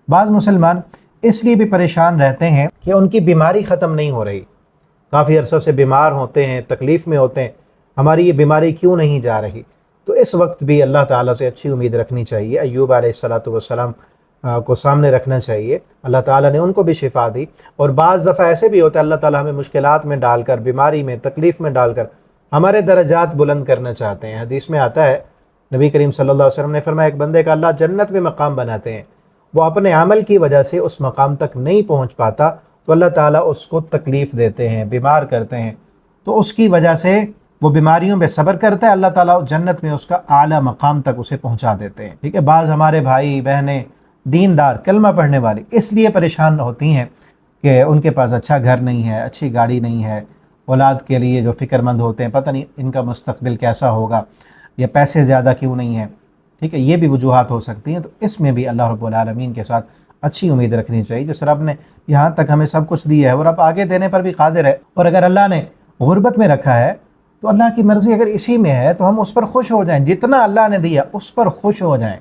بعض مسلمان اس لیے بھی پریشان رہتے ہیں کہ ان کی بیماری ختم نہیں ہو رہی، کافی عرصوں سے بیمار ہوتے ہیں، تکلیف میں ہوتے ہیں، ہماری یہ بیماری کیوں نہیں جا رہی؟ تو اس وقت بھی اللہ تعالیٰ سے اچھی امید رکھنی چاہیے۔ ایوب علیہ السلام کو سامنے رکھنا چاہیے، اللہ تعالیٰ نے ان کو بھی شفا دی۔ اور بعض دفعہ ایسے بھی ہوتا ہے اللہ تعالیٰ ہمیں مشکلات میں ڈال کر، بیماری میں، تکلیف میں ڈال کر ہمارے درجات بلند کرنا چاہتے ہیں۔ حدیث میں آتا ہے، نبی کریم صلی اللہ علیہ وسلم نے فرمایا ایک بندے کا اللہ جنت میں مقام بناتے ہیں، وہ اپنے عمل کی وجہ سے اس مقام تک نہیں پہنچ پاتا تو اللہ تعالیٰ اس کو تکلیف دیتے ہیں، بیمار کرتے ہیں، تو اس کی وجہ سے وہ بیماریوں پہ صبر کرتا ہے، اللہ تعالیٰ جنت میں اس کا اعلیٰ مقام تک اسے پہنچا دیتے ہیں۔ ٹھیک ہے، بعض ہمارے بھائی بہنیں دیندار کلمہ پڑھنے والی اس لیے پریشان ہوتی ہیں کہ ان کے پاس اچھا گھر نہیں ہے، اچھی گاڑی نہیں ہے، اولاد کے لیے جو فکر مند ہوتے ہیں پتہ نہیں ان کا مستقبل کیسا ہوگا، یا پیسے زیادہ کیوں نہیں ہیں۔ ٹھیک ہے، یہ بھی وجوہات ہو سکتی ہیں۔ تو اس میں بھی اللہ رب العالمین کے ساتھ اچھی امید رکھنی چاہیے، جس رب نے یہاں تک ہمیں سب کچھ دیا ہے اور اب آگے دینے پر بھی قادر ہے، اور اگر اللہ نے غربت میں رکھا ہے تو اللہ کی مرضی اگر اسی میں ہے تو ہم اس پر خوش ہو جائیں، جتنا اللہ نے دیا اس پر خوش ہو جائیں۔